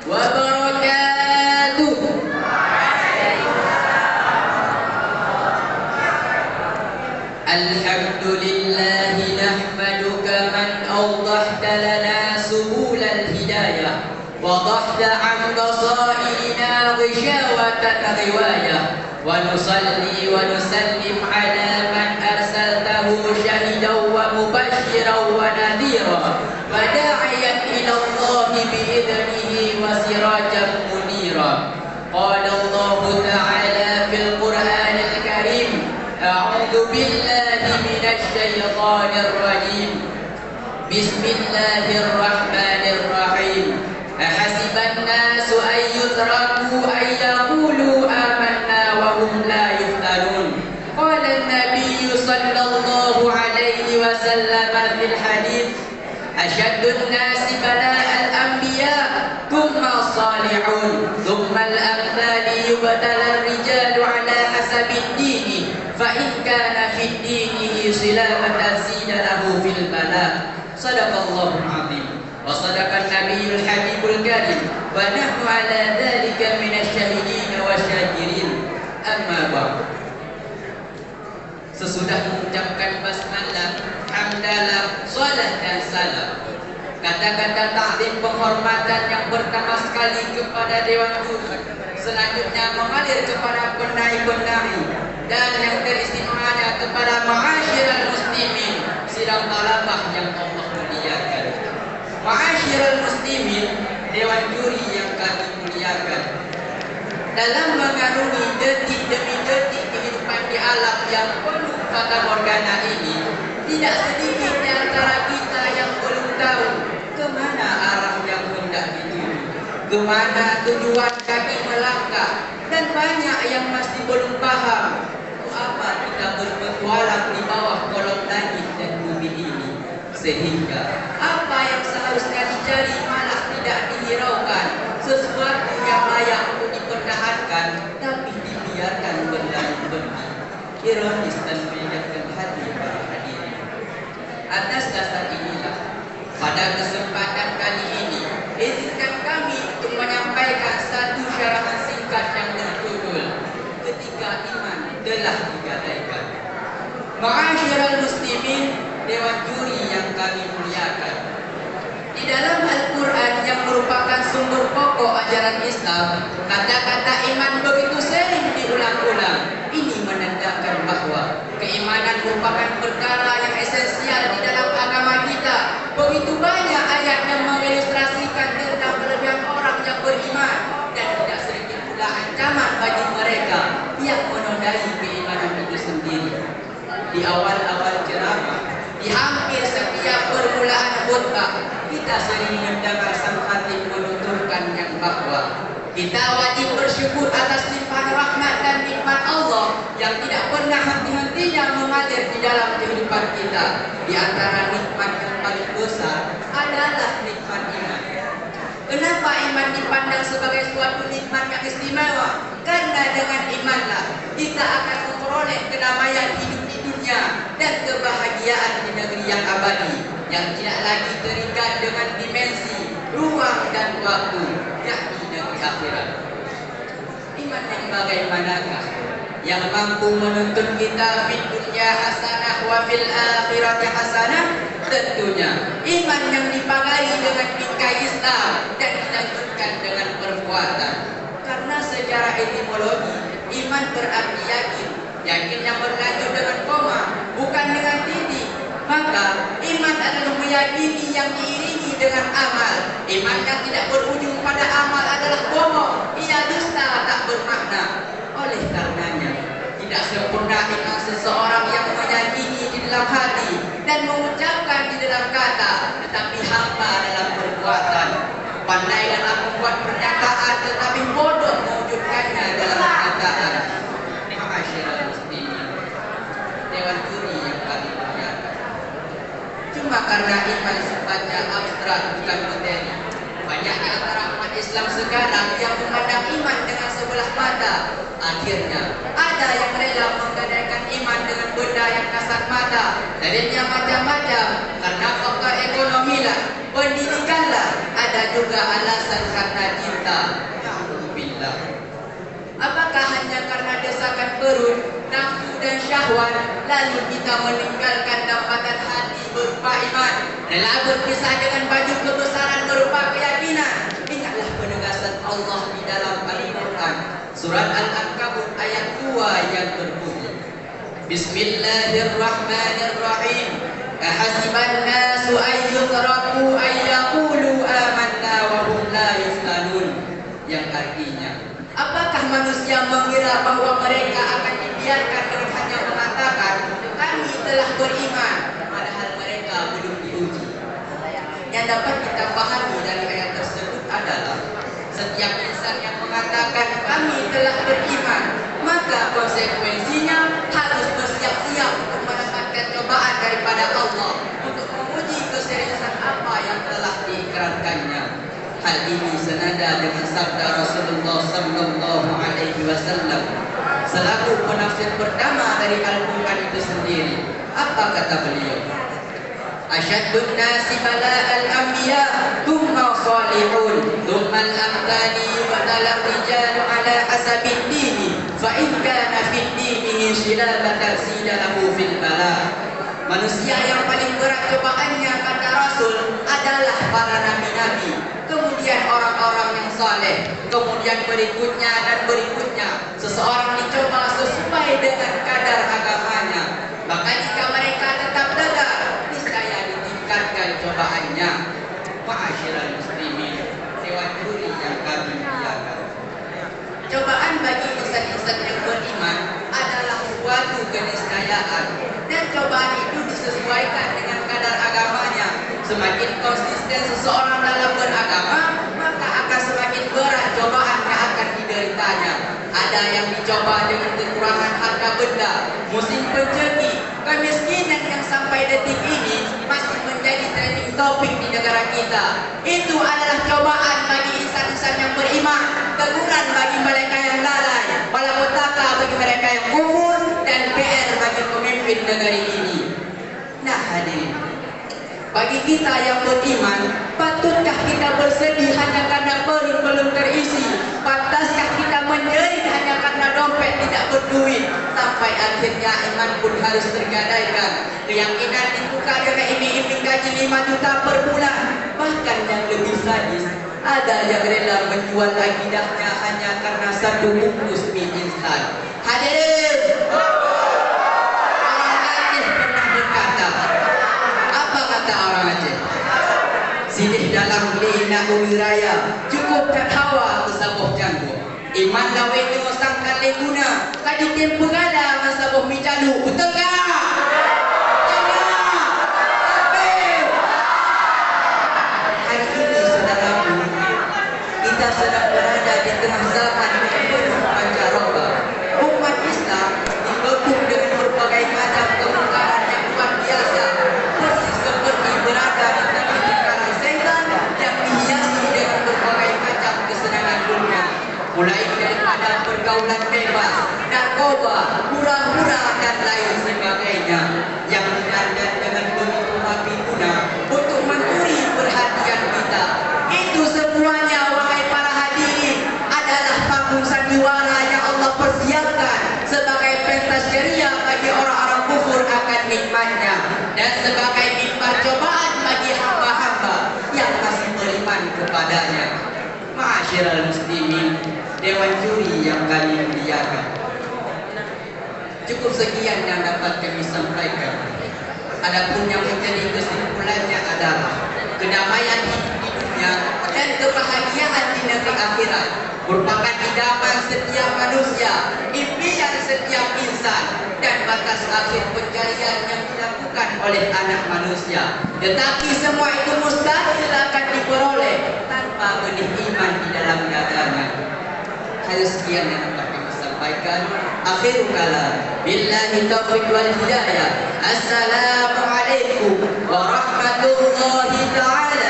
wabarakatuh. Alhamdulillahi nahmaduka man awdahta lana subulal hidayah wadahta an basairina ghishawatan riwayah wa nusalli wa nusallim ala man arsaltahu syahidan wa mubashiran wa nadhira wa da'iyan ila Allah bi'idhnihi wa sirajan munira. Qala Allah ta'ala fil Qur'anil Karim, a'udzu billahi minasy syaithanir rajim. Bismillahirrahmanirrahim. Ahasiban nasu an yutraku an yaqulu amanna wa hum la yuftanun. Qala an-nabiy sallallahu alaihi wasallam fil hadits, asyaddun nasi bala'al anbiya thumma as-salihun thumma al-amthali yubtala ar-rijalu ala hasabi ad-dini fa in kana fi dinihi silamatan zida lahu fil bala. Sadaqallahul azim wa sadaqan nabiyul habibul karim wa nahnu ala dhalika minasy syahidin wa syakirin. Amma ba'd. Sesudah mengucapkan basmalah, hamdalah, salat dan salam, kata-kata taklim penghormatan yang pertama sekali kepada Dewan Juri, selanjutnya mengalir kepada penai-penai, dan yang teristimewa kepada ma'asyiral muslimin sidang talabah yang Allah muliakan. Ma'asyiral muslimin, Dewan Juri yang kami muliakan, dalam mengarungi detik demi detik kehidupan di alam yang penuh fata morgana ini, tidak sedikit di antara kita yang belum tahu kemana arah yang hendak dituju, kemana tujuan kami melangkah, dan banyak yang masih belum paham untuk apa kita berpetualang di bawah kolong langit dan bumi ini, sehingga apa yang seharusnya dicari malah tidak dihiraukan, sesuatu yang layak untuk dipertahankan tapi dibiarkan berlalu-lalu. Ironis dan menyengatkan hati para hadirin. Atas dasar inilah, pada kesempatan kali ini, izinkan kami untuk menyampaikan satu syarahan singkat yang berjudul Ketika Iman Telah Digadaikan. Ma'asyiral muslimin, Dewan Juri yang kami muliakan, di dalam Al-Quran yang merupakan sumber pokok ajaran Islam, kata-kata iman begitu sering diulang-ulang. Ini menandakan bahwa keimanan merupakan perkara yang esensial di dalam agama kita. Begitu banyak ayat yang mengilustrasikan tentang kelebihan orang yang beriman, dan tidak sedikit pula ancaman bagi mereka yang menodai keimanan itu sendiri. Di awal-awal ceramah, di hampir setiap permulaan khutbah, kita sering mendengar sang khatib menuturkan yang bahwa kita wajib bersyukur atas limpahan rahmat dan nikmat Allah yang tidak pernah henti-hentinya mengalir di dalam kehidupan kita. Di antara nikmat yang paling besar adalah nikmat iman. Kenapa iman dipandang sebagai suatu nikmat yang istimewa? Karena dengan imanlah kita akan memperoleh kedamaian hidup di dunia dan kebahagiaan di negeri yang abadi, yang tidak lagi terikat dengan dimensi, ruang dan waktu, yakni negeri akhirat. Iman yang bagaimanakah yang mampu menuntun kita fid dunya hasanah wa fil akhirati hasanah? Tentunya iman yang dipakai dengan bingkai Islam dan dilanjutkan dengan perbuatan. Karena secara etimologi, iman berarti yakin. Yakin yang berlanjut dengan koma, bukan dengan titik. Maka iman adalah meyakini yang diiringi dengan amal. Iman yang tidak berujung pada amal adalah bohong, ia dusta, tak bermakna. Oleh karenanya, tidak sempurna iman seseorang yang meyakini di dalam hati dan mengucapkan di dalam kata, tetapi hampa dalam perbuatan. Pandai dalam membuat pernyataan, tetapi bodoh mewujudkannya dalam kenyataan. Ma'asyiral muslimin, Dewan Juri yang kami muliakan, cuma karena iman sifatnya abstrak bukan materi, banyak di antara umat Islam sekarang yang memandang iman dengan sebelah mata. Akhirnya ada yang rela menggadaikan iman dengan benda yang kasat mata, darinya macam-macam. Karena faktor ekonomi lah, pendidikan lah, ada juga alasan karena cinta. perut, nafsu dan syahwat, lalu kita meninggalkan dapatan hati berupa iman, telah berpisah dengan baju kebesaran berupa keyakinan. Ingatlah penegasan Allah di dalam Al-Quran, surat Al-Ankabut ayat 2 yang berbunyi, Bismillahirrahmanirrahim. Ahasiban nasu ayyutraku ayyaqulu amanna wa hum la yuftanun. Yang artinya, apakah manusia mengira bahwa mereka akan dibiarkan dengan hanya mengatakan kami telah beriman, padahal mereka belum diuji. Yang dapat kita pahami dari ayat tersebut adalah setiap insan yang mengatakan kami telah beriman, maka konsekuensinya harus bersiap-siap untuk mendapatkan cobaan daripada Allah untuk menguji keseriusan apa yang telah diikrarkannya. Hal ini senada dengan sabda Rasulullah sallallahu alaihi wasallam selaku penafsir pertama dari Al-Quran itu sendiri. Apa kata beliau? Asyaddun nasi bala'al anbiya thumma salihun thumma al-amthali wa talar rijalu ala hasabid dini fa in kana fid dinihi shilabatan sidalahu fil bala. Manusia yang paling berat cobaannya, kata Rasul, adalah para nabi-nabi, kemudian orang-orang yang saleh, kemudian berikutnya dan berikutnya. Seseorang dicoba sesuai dengan kadar agamanya, maka jika mereka tetap tegar, niscaya ditingkatkan cobaannya. Ma'asyiral muslimin, dewan juri yang kami muliakan, cobaan bagi insan-insan yang beriman adalah suatu keniscayaan, dan cobaan itu disesuaikan dengan kadar agamanya. Semakin konsisten seseorang dalam beragama, maka akan semakin berat cobaan yang akan dideritanya. Ada yang dicoba dengan kekurangan harta benda, musim pencegi, kemiskinan yang sampai detik ini masih menjadi trending topik di negara kita. Itu adalah cobaan bagi insan-insan yang beriman, teguran bagi mereka yang lalai, malapetaka bagi mereka yang kufur, dan PR bagi pemimpin negeri ini. Nah hadirin, bagi kita yang beriman, patutkah kita bersedih hanya karena perut belum terisi? Pantaskah kita menjerit hanya karena dompet tidak berduit? Sampai akhirnya iman pun harus tergadaikan, keyakinan dibuka dengan iming-iming gaji 5 juta per bulan. Bahkan yang lebih sadis, ada yang rela menjual akidahnya hanya karena 1 bungkus mie instan. Hadirin, orang Aceh, sidih dalam lina umiraya, cukup kat hawa kesabuh janggu. Iman lawe ni mosang kali guna, kadi tempo gada masabuh micalu, betul tak? Hari ini saudaraku, kita sedang berada di tengah zaman yang penuh pancaroba. Umat Islam dibekuk dengan berbagai macam kemungkaran yang luar biasa, persis seperti berada di tengah lingkaran setan yang dihiasi dengan berbagai macam kesenangan dunia, mulai daripada pergaulan bebas, narkoba, hura-hura dan lain sebagainya, yang ditandai dengan begitu rapi guna untuk mencuri perhatian kita. Itu semuanya, wahai para hadirin, adalah panggung sandiwara yang Allah persiapkan sebagai pentas ceria bagi orang-orang kufur akan nikmatnya, dan sebagai mimbar cobaan bagi hamba-hamba yang masih beriman kepadanya. Ma'asyiral muslimin, dewan juri yang kami muliakan, cukup sekian yang dapat kami sampaikan. Adapun yang menjadi kesimpulannya adalah kedamaian hidup di dunia dan kebahagiaan di negeri akhirat merupakan idaman setiap manusia, impian setiap insan, dan batas akhir pencarian yang dilakukan oleh anak manusia. Tetapi semua itu mustahil akan diperoleh tanpa benih iman di dalam dadanya. Hal sekian yang dapat kami sampaikan. Akhirul kalam, billahi taufiq wal hidayah. Assalamualaikum warahmatullahi ta'ala